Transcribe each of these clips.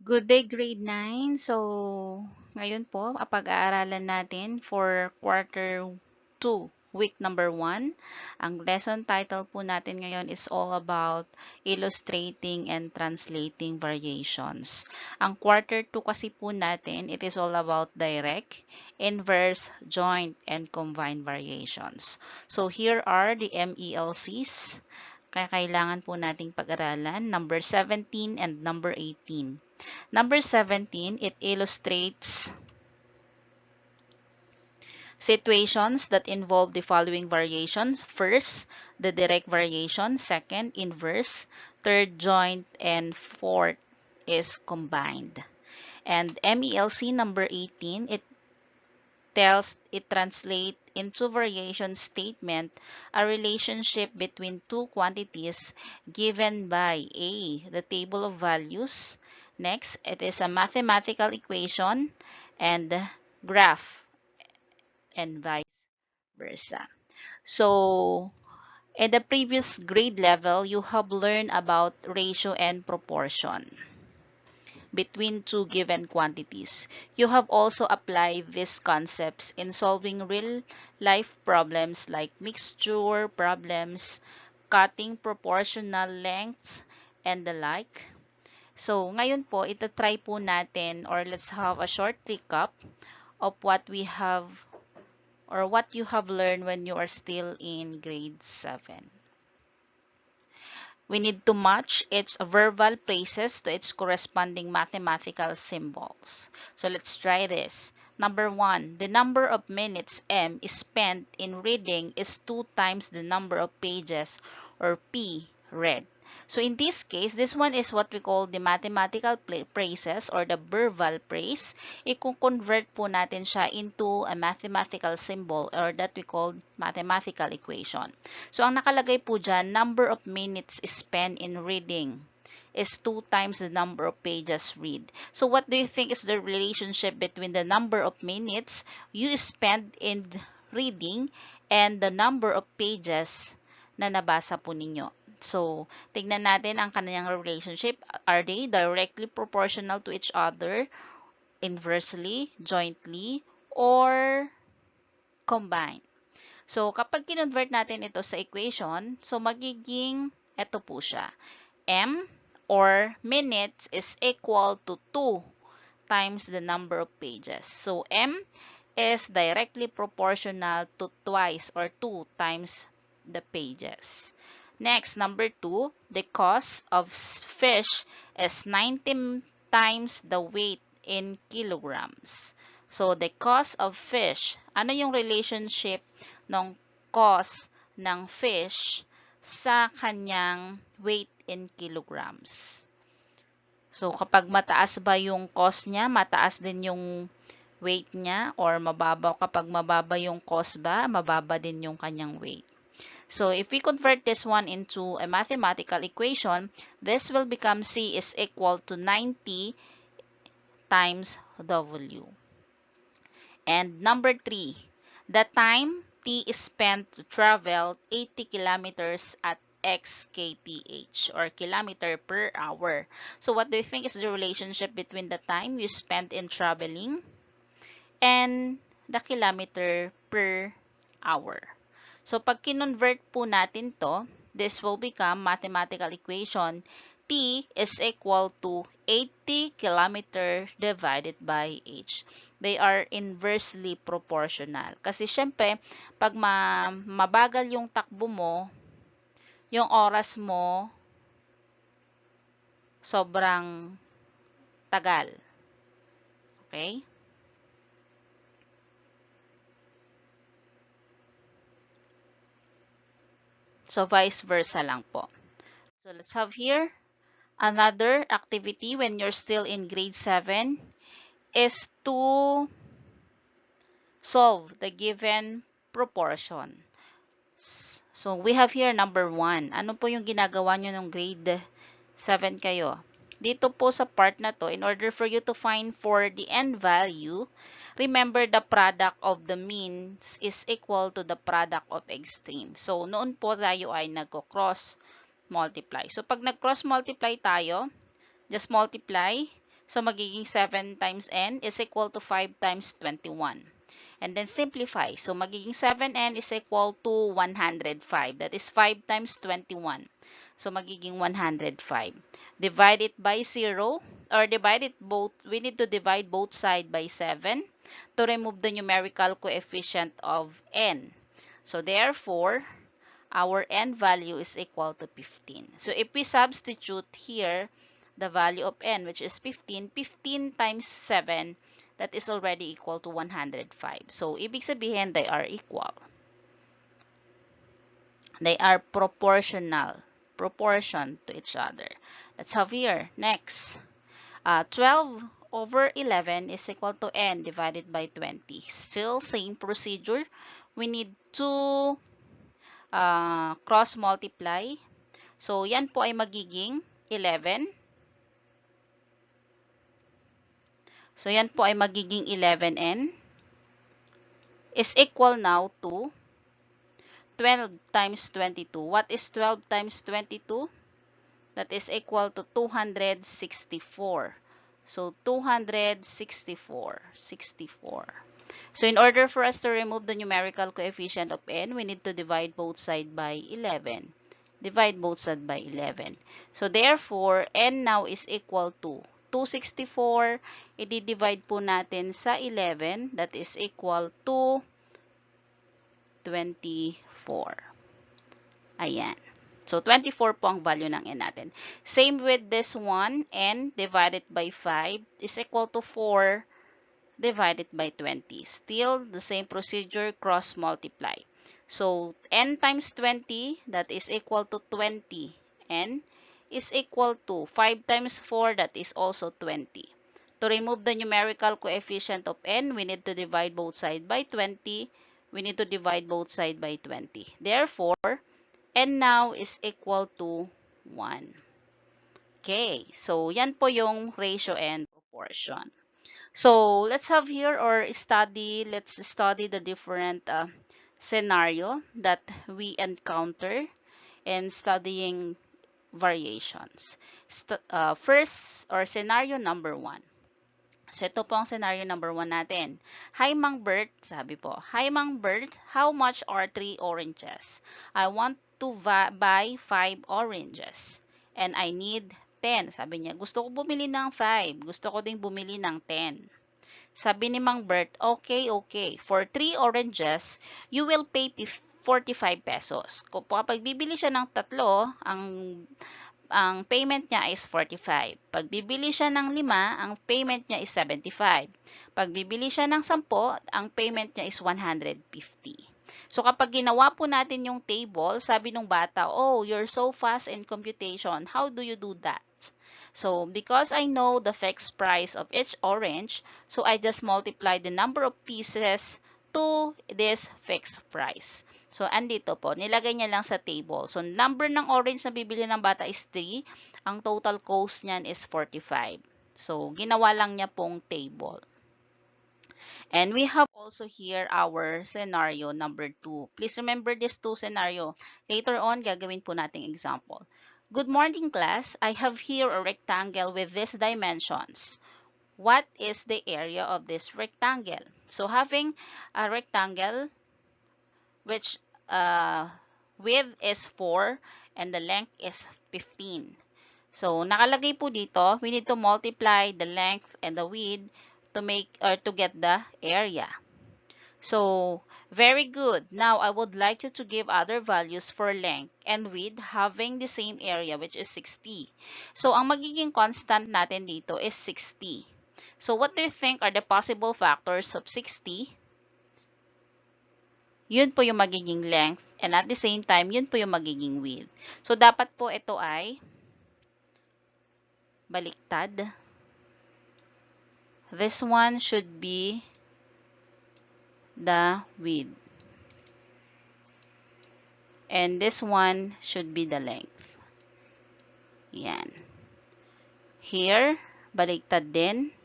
Good day, grade 9. So, ngayon po, pag-aaralan natin for quarter 2, week number 1. Ang lesson title po natin ngayon is all about illustrating and translating variations. Ang quarter 2 kasi po natin, it is all about direct, inverse, joint, and combined variations. So, here are the MELCs. Kaya kailangan po nating pag-aralan, number 17 and number 18. Number 17, it illustrates situations that involve the following variations. First, the direct variation. Second, inverse. Third, joint. And fourth is combined. And MELC number 18, it translates into variation statement a relationship between two quantities given by A, the table of values. Next, it is a mathematical equation and graph and vice versa. So, in the previous grade level, you have learned about ratio and proportion between two given quantities. You have also applied these concepts in solving real-life problems like mixture problems, cutting proportional lengths, and the like. So, ngayon po, itatry po natin or let's have a short recap of what we have or what you have learned when you are still in grade 7. We need to match its verbal phrases to its corresponding mathematical symbols. So let's try this. Number 1, the number of minutes M is spent in reading is 2 times the number of pages or P read. So in this case, this one is what we call the mathematical phrases or the verbal phrase. I-convert po natin siya into a mathematical symbol or that we call mathematical equation. So ang nakalagay po dyan, number of minutes spent in reading is 2 times the number of pages read. So what do you think is the relationship between the number of minutes you spend in reading and the number of pages na nabasa po ninyo? So, tignan natin ang kanyang relationship. Are they directly proportional to each other, inversely, jointly, or combined? So, kapag kinonvert natin ito sa equation, so magiging ito po siya. M or minutes is equal to 2 times the number of pages. So, M is directly proportional to twice or 2 times the pages. Next, number 2, the cost of fish is 90 times the weight in kilograms. So, the cost of fish, ano yung relationship ng cost ng fish sa kanyang weight in kilograms? So, kapag mataas ba yung cost niya, mataas din yung weight niya, or mababa, kapag mababa yung cost ba, mababa din yung kanyang weight. So, if we convert this one into a mathematical equation, this will become C is equal to 90 times W. And number 3, the time T is spent to travel 80 kilometers at x kph or kilometer per hour. So, what do you think is the relationship between the time you spent in traveling and the kilometer per hour? So, pag kinonvert po natin to, this will become mathematical equation. T is equal to 80 kilometer divided by h. They are inversely proportional. Kasi syempre, pag mabagal yung takbo mo, yung oras mo, sobrang tagal. Okay? So, vice versa lang po. So, let's have here another activity when you're still in grade 7 is to solve the given proportion. So, we have here number 1. Ano po yung ginagawa nyo ng grade 7 kayo? Dito po sa part na to, in order for you to find for the end value, remember the product of the means is equal to the product of extreme. So, noon po tayo ay nagko-cross multiply. So, pag nag-cross multiply tayo, just multiply. So, magiging 7 times n is equal to 5 times 21. And then simplify. So, magiging 7n is equal to 105. That is 5 times 21. So, magiging 105. Divide it by 0 or divide it both. We need to divide both sides by 7 to remove the numerical coefficient of n. So, therefore, our n value is equal to 15. So, if we substitute here the value of n, which is 15, 15 times 7, that is already equal to 105. So, ibig sabihin, they are equal. They are proportion to each other. Let's have here. Next, 12 over 11 is equal to n divided by 20. Still, same procedure. We need to cross multiply. So, yan po ay magiging 11. So, yan po ay magiging 11n is equal now to 12 times 22. What is 12 times 22? That is equal to 264. So, 264. 64. So, in order for us to remove the numerical coefficient of n, we need to divide both sides by 11. Divide both sides by 11. So, therefore, n now is equal to 264. I-divide po natin sa 11. That is equal to 24. Ayan. So, 24 po ang value ng n natin. Same with this one. N divided by 5 is equal to 4 divided by 20. Still, the same procedure, cross multiply. So, n times 20, that is equal to 20. N is equal to 5 times 4, that is also 20. To remove the numerical coefficient of n, we need to divide both sides by 20. We need to divide both sides by 20. Therefore, n now is equal to 1. Okay, so yan po yung ratio and proportion. So, let's have here let's study the different scenario that we encounter in studying variations. First, or scenario number 1. So, ito po ang scenario number 1 natin. Hi, Mang Bert. Sabi po, Hi, Mang Bert. How much are 3 oranges? I want to buy 5 oranges. And I need 10. Sabi niya, gusto ko bumili ng 5. Gusto ko ding bumili ng 10. Sabi ni Mang Bert, okay. For 3 oranges, you will pay 45 pesos. Kapag bibili siya ng 3, ang payment niya is 45. Pag bibili siya ng 5, ang payment niya is 75. Pag bibili siya ng 10, ang payment niya is 150. So, kapag ginawa po natin yung table, sabi nung bata, oh, you're so fast in computation. How do you do that? So, because I know the fixed price of each orange, so I just multiply the number of pieces to this fixed price. So, andito po, nilagay niya lang sa table. So, number ng orange na bibili ng bata is 3. Ang total cost niyan is 45. So, ginawa lang niya pong table. And we have also here our scenario number 2. Please remember these 2 scenario. Later on, gagawin po nating example. Good morning, class. I have here a rectangle with these dimensions. What is the area of this rectangle? So, having a rectangle which width is 4 and the length is 15. So, nakalagay po dito, we need to multiply the length and the width to get the area. So, very good. Now, I would like you to give other values for length and width having the same area, which is 60. So, ang magiging constant natin dito is 60. So, what do you think are the possible factors of 60? Yun po yung magiging length. And at the same time, yun po yung magiging width. So, dapat po ito ay baliktad. This one should be the width. And this one should be the length. Yan. Here, baliktad din.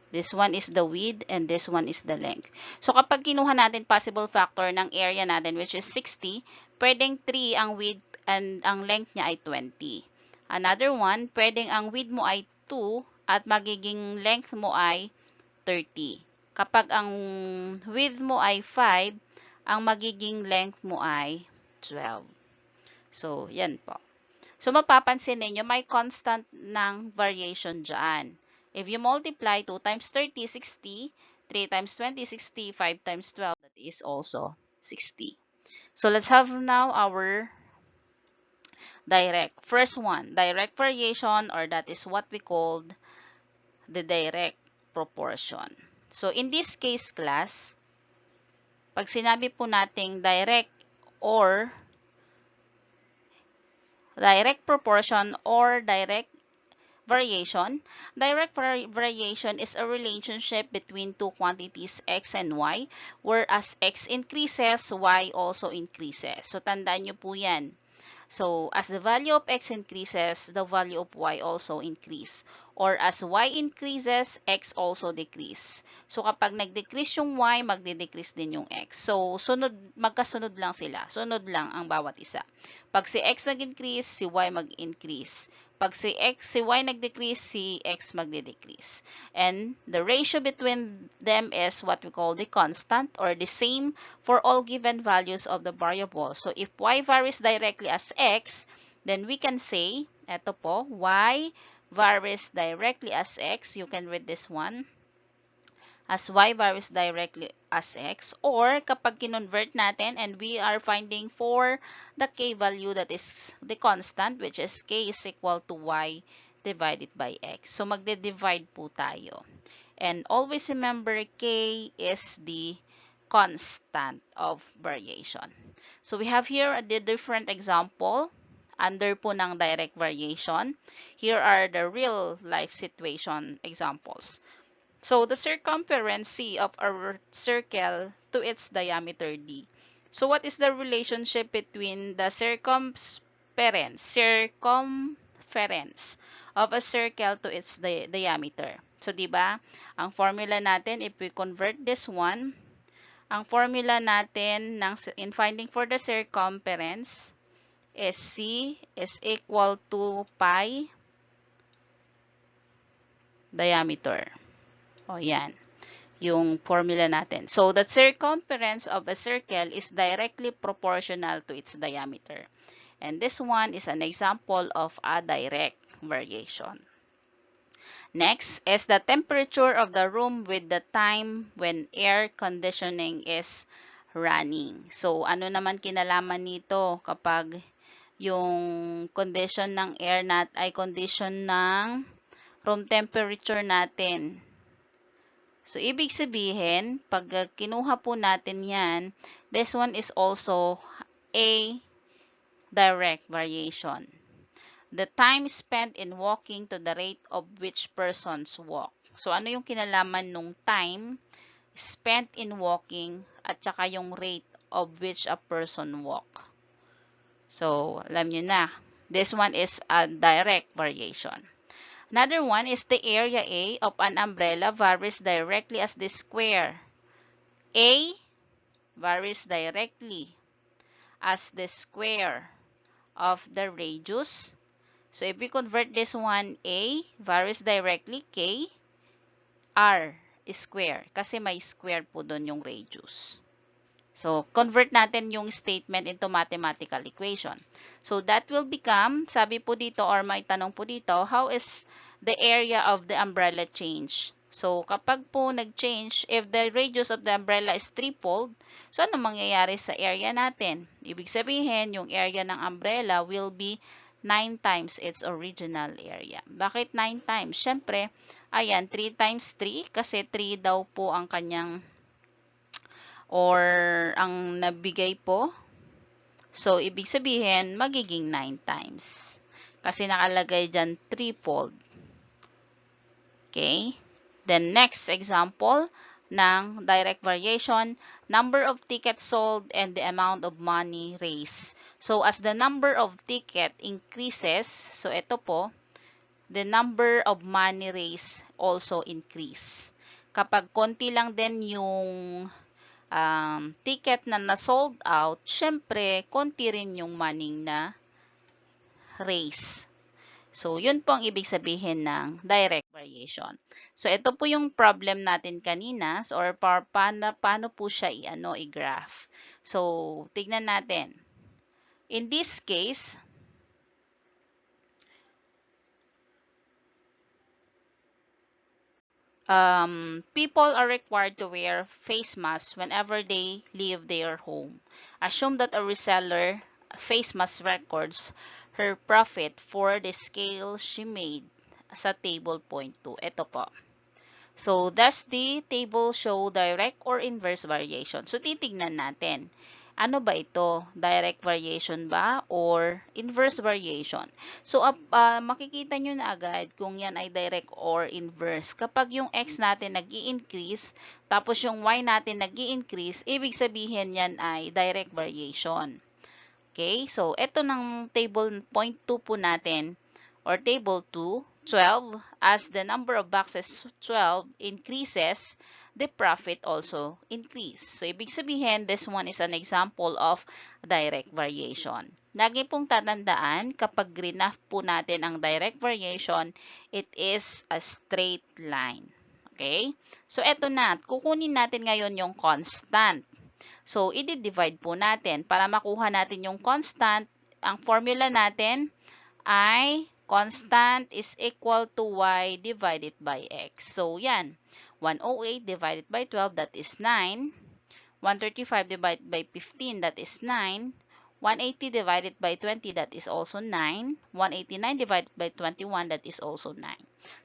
This one is the width and this one is the length. So, kapag kinuha natin possible factor ng area natin which is 60, pwedeng 3 ang width and ang length niya ay 20. Another one, pwedeng ang width mo ay 2 at magiging length mo ay 30. Kapag ang width mo ay 5, ang magiging length mo ay 12. So, yan po. So, mapapansin ninyo, may constant ng variation dyan. If you multiply 2 times 30, 60. 3 times 20, 60. 5 times 12, that is also 60. So, let's have now our direct. First one, direct variation, or that is what we called the direct proportion. So, in this case, class, pag sinabi po nating direct or direct proportion or direct variation, direct variation is a relationship between two quantities x and y, whereas x increases, y also increases. So, tandaan nyo po yan. So, as the value of x increases, the value of y also increase. Or as y increases, x also decrease. So, kapag nag-decrease yung y, magde-decrease din yung x. So, magkasunod lang sila. Sunod lang ang bawat isa. Pag si x nag-increase, si y mag-increase. Pag si y nag-decrease, si x magde-decrease. And the ratio between them is what we call the constant, or the same for all given values of the variable. So, if y varies directly as x, then we can say, eto po, y varies directly as x. You can read this one as y varies directly as x, or kapag kinonvert natin and we are finding for the k value, that is the constant, which is k is equal to y divided by x. So, magde-divide po tayo. And always remember, k is the constant of variation. So, we have here the different example under po ng direct variation. Here are the real life situation examples. So, the circumference C of a circle to its diameter D. So, what is the relationship between the circumference of a circle to its diameter? So, di ba? Ang formula natin, if we convert this one, ang formula natin in finding for the circumference is C is equal to pi diameter. O, yan. Yung formula natin. So, the circumference of a circle is directly proportional to its diameter. And this one is an example of a direct variation. Next is the temperature of the room with the time when air conditioning is running. So, ano naman kinalaman nito kapag yung condition ng air ay condition ng room temperature natin. So, ibig sabihin, pag kinuha po natin yan, this one is also a direct variation. The time spent in walking to the rate of which persons walk. So, ano yung kinalaman nung time spent in walking at saka yung rate of which a person walk? So, alam nyo na. This one is a direct variation. Another one is the area A of an umbrella varies directly as the square. A varies directly as the square of the radius. So, if we convert this one, A varies directly K R square. Kasi may square po doon yung radius. So, convert natin yung statement into mathematical equation. So, that will become, sabi po dito, or may tanong po dito, how is the area of the umbrella change? So, kapag po nag-change, if the radius of the umbrella is threefold, so ano mangyayari sa area natin? Ibig sabihin, yung area ng umbrella will be 9 times its original area. Bakit 9 times? Siyempre, ayan, 3 times 3, kasi 3 daw po ang kanyang or ang nabigay po. So, ibig sabihin, magiging 9 times. Kasi nakalagay dyan threefold. Okay? Then, next example ng direct variation, number of tickets sold and the amount of money raised. So, as the number of ticket increases, so ito po, the number of money raised also increase. Kapag konti lang din yung ticket na na-sold out, syempre, konti rin yung money na raise. So, yun po ang ibig sabihin ng direct variation. So, ito po yung problem natin kanina or paano po siya i-graph. So, tignan natin. In this case, people are required to wear face masks whenever they leave their home. Assume that a reseller face mask records her profit for the scale she made sa table point 2. Ito po. So, does the table show direct or inverse variation? So, titignan natin. Ano ba ito? Direct variation ba or inverse variation? So, makikita nyo na agad kung yan ay direct or inverse. Kapag yung x natin nag-i-increase, tapos yung y natin nag-i-increase, ibig sabihin yan ay direct variation. Okay? So, ito ng table point 2 po natin, or table 2, 12, as the number of boxes 12 increases, the profit also increase. So, ibig sabihin, this one is an example of direct variation. Lagi pong tatandaan, kapag grinaph po natin ang direct variation, it is a straight line. Okay? So, eto na. Kukunin natin ngayon yung constant. So, i-divide po natin. Para makuha natin yung constant, ang formula natin ay constant is equal to y divided by x. So, yan. 108 divided by 12, that is 9. 135 divided by 15, that is 9. 180 divided by 20, that is also 9. 189 divided by 21, that is also 9.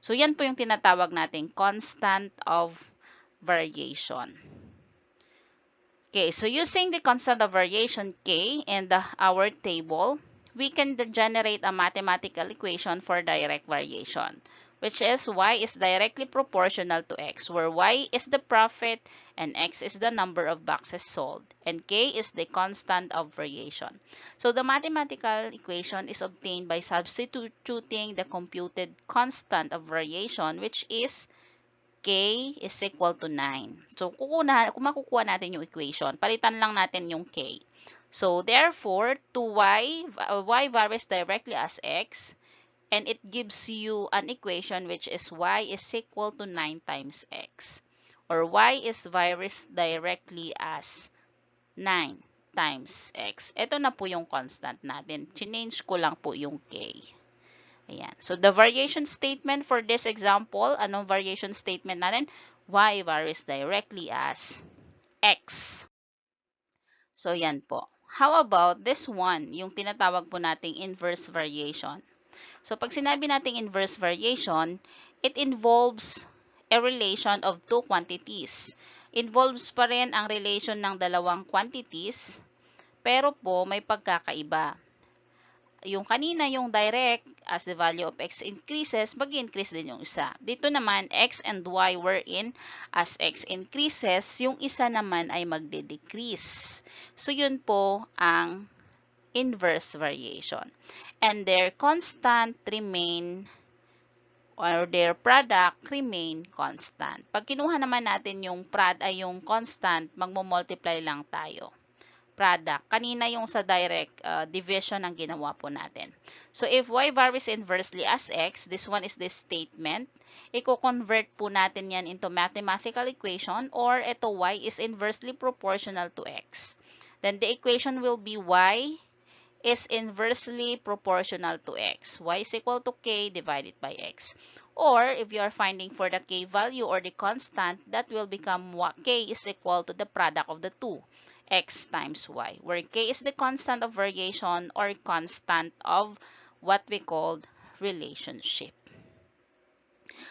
So, yan po yung tinatawag nating constant of variation. Okay, so using the constant of variation k in our table, we can generate a mathematical equation for direct variation, which is y is directly proportional to x, where y is the profit and x is the number of boxes sold, and k is the constant of variation. So the mathematical equation is obtained by substituting the computed constant of variation, which is k is equal to 9. So, kung makukuha natin yung equation, palitan lang natin yung k. So, therefore, y varies directly as x, and it gives you an equation which is y is equal to 9 times x. Or y is varies directly as 9 times x. Ito na po yung constant natin. Change ko lang po yung k. Ayan. So, the variation statement for this example, anong variation statement natin? Y varies directly as X. So, yan po. How about this one, yung tinatawag po nating inverse variation? So, pag sinabi nating inverse variation, it involves a relation of two quantities. Involves pa rin ang relation ng dalawang quantities, pero po may pagkakaiba. Yung kanina, yung direct, as the value of x increases, mag-increase din yung isa. Dito naman, x and y wherein as x increases, yung isa naman ay magde-decrease. So, yun po ang inverse variation. And their constant remain or their product remain constant. Pag kinuha naman natin yung constant, magmo-multiply lang tayo. Product. Kanina yung sa direct division ang ginawa po natin. So, if y varies inversely as x, this one is this statement. Iko-convert po natin yan into mathematical equation, or ito y is inversely proportional to x. Then, the equation will be y is inversely proportional to x. Y is equal to k divided by x. Or, if you are finding for the k value or the constant, that will become k is equal to the product of the two. X times y, where k is the constant of variation or constant of what we called relationship.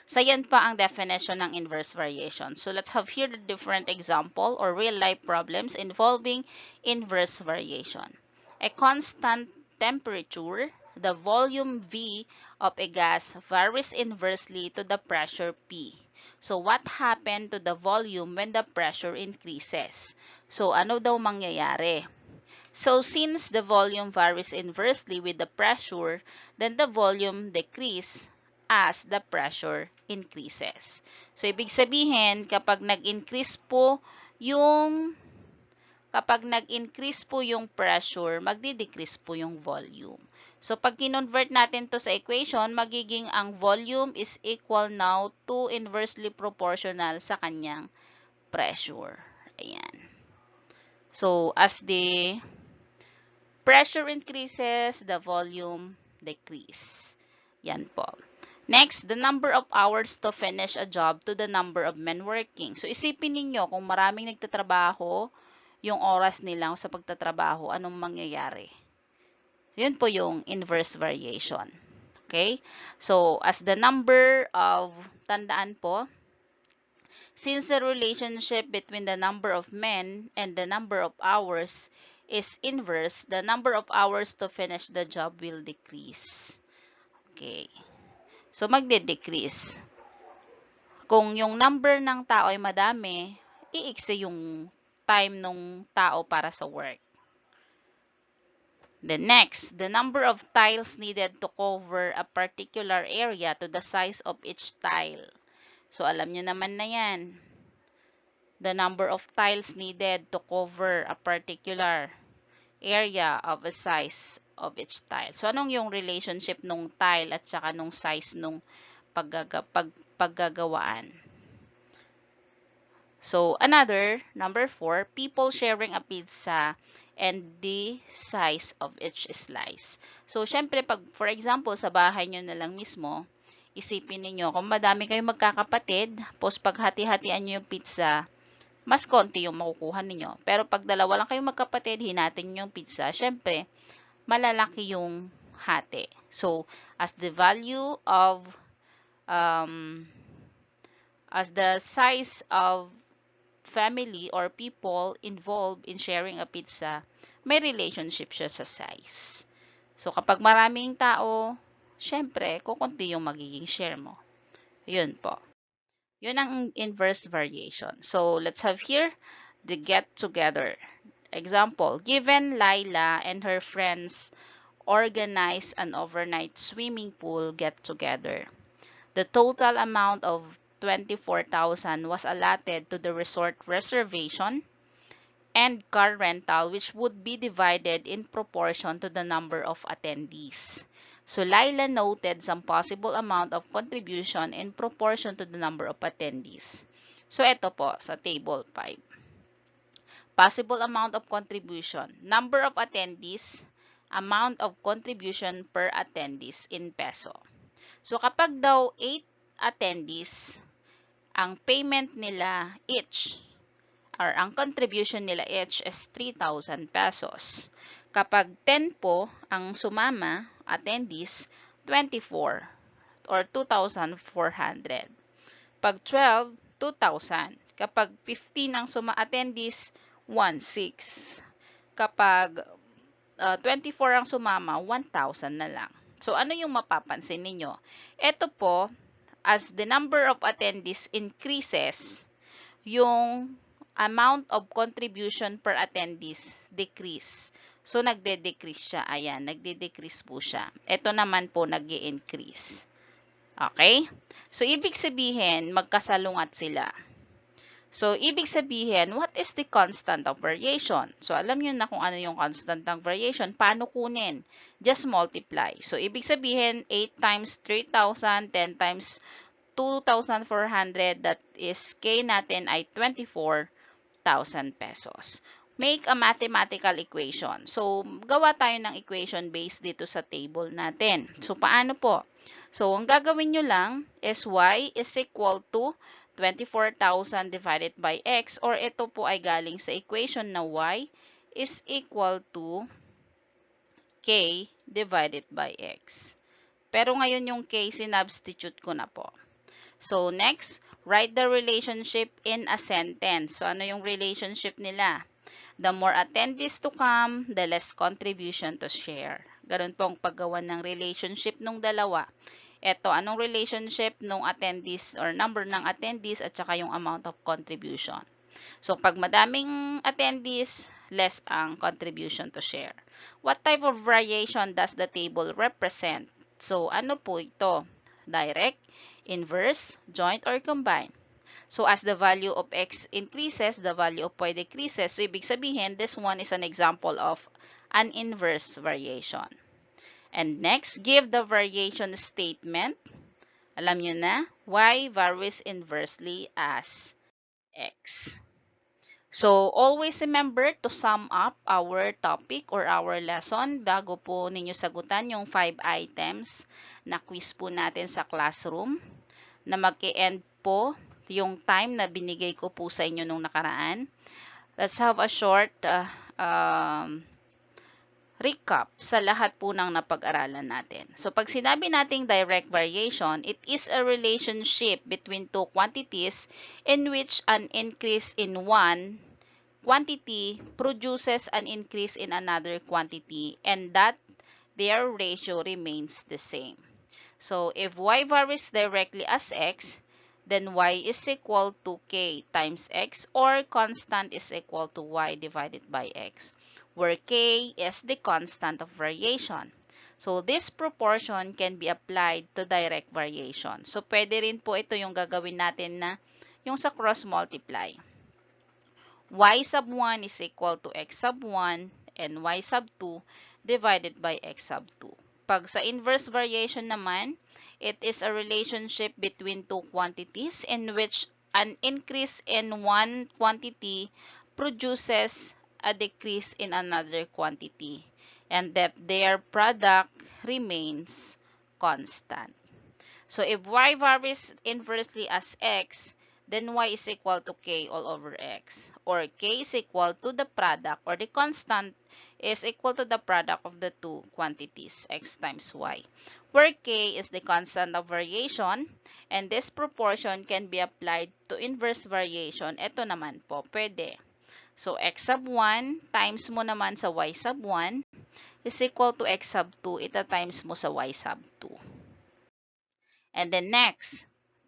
So, yan pa ang definition ng inverse variation. So, let's have here the different example or real-life problems involving inverse variation. A constant temperature, the volume V of a gas varies inversely to the pressure P. So, what happened to the volume when the pressure increases? So, ano daw mangyayari? So, since the volume varies inversely with the pressure, then the volume decreases as the pressure increases. So, ibig sabihin, kapag nag-increase po yung pressure, magdi-decrease po yung volume. So, pag kinonvert natin to sa equation, magiging ang volume is equal now to inversely proportional sa kanyang pressure. Ayan. So, as the pressure increases, the volume decrease. Yan po. Next, the number of hours to finish a job to the number of men working. So, isipin ninyo kung maraming nagtatrabaho, yung oras nila sa pagtatrabaho, anong mangyayari? Yun po yung inverse variation. Okay? So, as the number of, tandaan po, since the relationship between the number of men and the number of hours is inverse, the number of hours to finish the job will decrease. Okay. So, magde-decrease. Kung yung number ng tao ay madami, iiksi yung time ng tao para sa work. Then next, the number of tiles needed to cover a particular area to the size of each tile. So, alam nyo naman na yan. The number of tiles needed to cover a particular area of a size of each tile. So, anong yung relationship nung tile at saka nung size nung paggagawaan? So, another, number 4, people sharing a pizza and the size of each slice. So, syempre, pag, for example, sa bahay nyo na lang mismo, isipin niyo kung madami kayong magkakapatid, tapos paghati-hatian nyo yung pizza, mas konti yung makukuha ninyo. Pero pag dalawa lang kayong magkapatid, hinatin nyo yung pizza, syempre, malalaki yung hati. So, as the value of, as the size of family or people involved in sharing a pizza, may relationship siya sa size. So, kapag maraming tao, syempre, kukunti yung magiging share mo. Yun po. Yun ang inverse variation. So, let's have here the get together. Example, given Laila and her friends organize an overnight swimming pool get together. The total amount of 24,000 was allotted to the resort reservation and car rental, which would be divided in proportion to the number of attendees. So, Laila noted some possible amount of contribution in proportion to the number of attendees. So, ito po sa table 5. Possible amount of contribution. Number of attendees, amount of contribution per attendees in peso. So, kapag daw 8 attendees, ang payment nila each, or ang contribution nila each is 3,000 pesos. Kapag 10 po ang sumama, attendees, 24 or 2,400. Pag 12, 2,000. Kapag 15 ang attendees, 1,600. Kapag 24 ang sumama, 1,000 na lang. So, ano yung mapapansin ninyo? Ito po, as the number of attendees increases, yung amount of contribution per attendees decrease. So, nagde-decrease siya. Ayan, nagde-decrease po siya. Ito naman po, nag-i-increase. Okay? So, ibig sabihin, magkasalungat sila. So, ibig sabihin, what is the constant of variation? So, alam nyo na kung ano yung constant ng variation. Paano kunin? Just multiply. So, ibig sabihin, 8 times 3,000, 10 times 2,400, that is, K natin ay 24,000 pesos. Make a mathematical equation. So, gawa tayo ng equation based dito sa table natin. So, paano po? So, ang gagawin nyo lang is y is equal to 24,000 divided by x, or ito po ay galing sa equation na y is equal to k divided by x. Pero ngayon yung k, sinubstitute ko na po. So, next, write the relationship in a sentence. So, ano yung relationship nila? The more attendees to come, the less contribution to share. Ganun pong paggawa ng relationship nung dalawa. Ito, anong relationship nung attendees or number ng attendees at saka yung amount of contribution. So, pag madaming attendees, less ang contribution to share. What type of variation does the table represent? So, ano po ito? Direct, inverse, joint, or combined? So, as the value of x increases, the value of y decreases. So, ibig sabihin, this one is an example of an inverse variation. And next, give the variation statement. Alam nyo na, y varies inversely as x. So, always remember to sum up our topic or our lesson bago po ninyo sagutan yung 5 items na quiz po natin sa classroom na mag-e-end po yung time na binigay ko po sa inyo nung nakaraan. Let's have a short recap sa lahat po ng napag-aralan natin. So, pag sinabi nating direct variation, it is a relationship between two quantities in which an increase in one quantity produces an increase in another quantity and that their ratio remains the same. So, if y varies directly as x, then y is equal to k times x or constant is equal to y divided by x, where k is the constant of variation. So, this proportion can be applied to direct variation. So, pwede rin po ito yung gagawin natin na yung sa cross multiply. Y sub 1 is equal to x sub 1 and y sub 2 divided by x sub 2. Pag sa inverse variation naman, it is a relationship between two quantities in which an increase in one quantity produces a decrease in another quantity and that their product remains constant. So if y varies inversely as x, then y is equal to k all over x. Or k is equal to the product or the constant is equal to the product of the two quantities, x times y. Where k is the constant of variation and this proportion can be applied to inverse variation. Ito naman po, pwede. So x sub 1 times mo naman sa y sub 1 is equal to x sub 2 ita times mo sa y sub 2. And then next,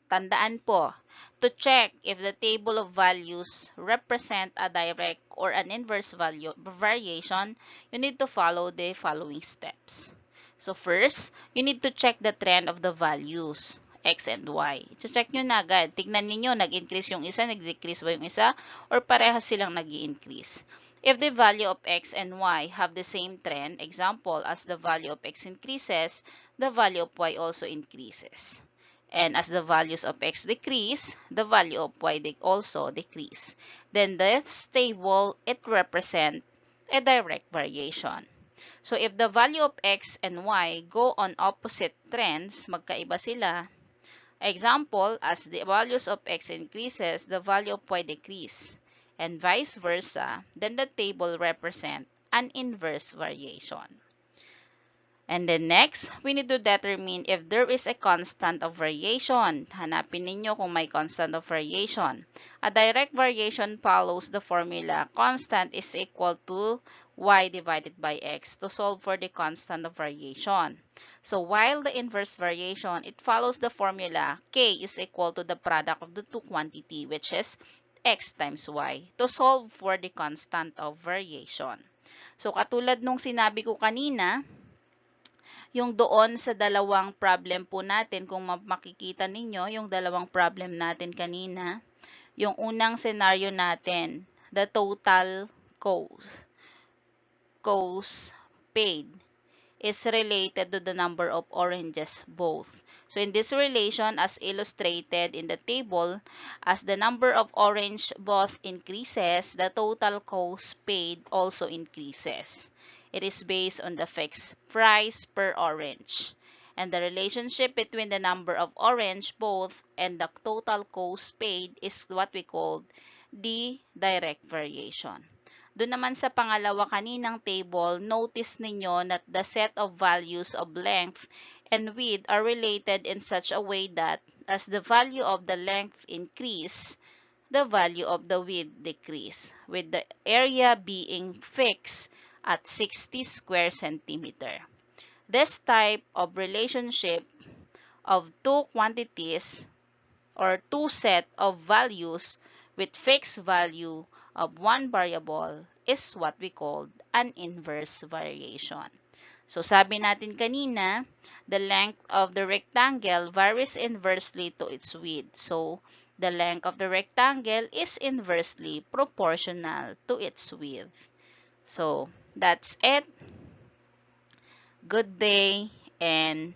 tandaan po, to check if the table of values represent a direct or an inverse variation, you need to follow the following steps. So first, you need to check the trend of the values, x and y. Check nyo na agad. Tignan ninyo, nag-increase yung isa, nag-decrease ba yung isa, or parehas silang nag-i-increase. If the value of x and y have the same trend, example, as the value of x increases, the value of y also increases. And as the values of x decrease, the value of y also decrease. Then this table, it represents a direct variation. So if the value of x and y go on opposite trends, magkaiba sila. Example, as the values of x increases, the value of y decrease. And vice versa, then the table represents an inverse variation. And then next, we need to determine if there is a constant of variation. Hanapin ninyo kung may constant of variation. A direct variation follows the formula constant is equal to y divided by x to solve for the constant of variation. So while the inverse variation, it follows the formula k is equal to the product of the two quantity, which is x times y, to solve for the constant of variation. So katulad nung sinabi ko kanina, yung doon sa dalawang problem po natin, kung makikita ninyo, yung dalawang problem natin kanina, yung unang scenario natin, the total cost paid is related to the number of oranges both. So in this relation, as illustrated in the table, as the number of orange both increases, the total cost paid also increases. It is based on the fixed price per orange. And the relationship between the number of orange both and the total cost paid is what we call the direct variation. Doon naman sa pangalawa kaninang table, notice ninyo that the set of values of length and width are related in such a way that as the value of the length increase, the value of the width decrease, with the area being fixed at 60 square centimeter. This type of relationship of two quantities or two set of values with fixed value of one variable is what we call an inverse variation. So sabi natin kanina, the length of the rectangle varies inversely to its width. So the length of the rectangle is inversely proportional to its width. So that's it. Good day and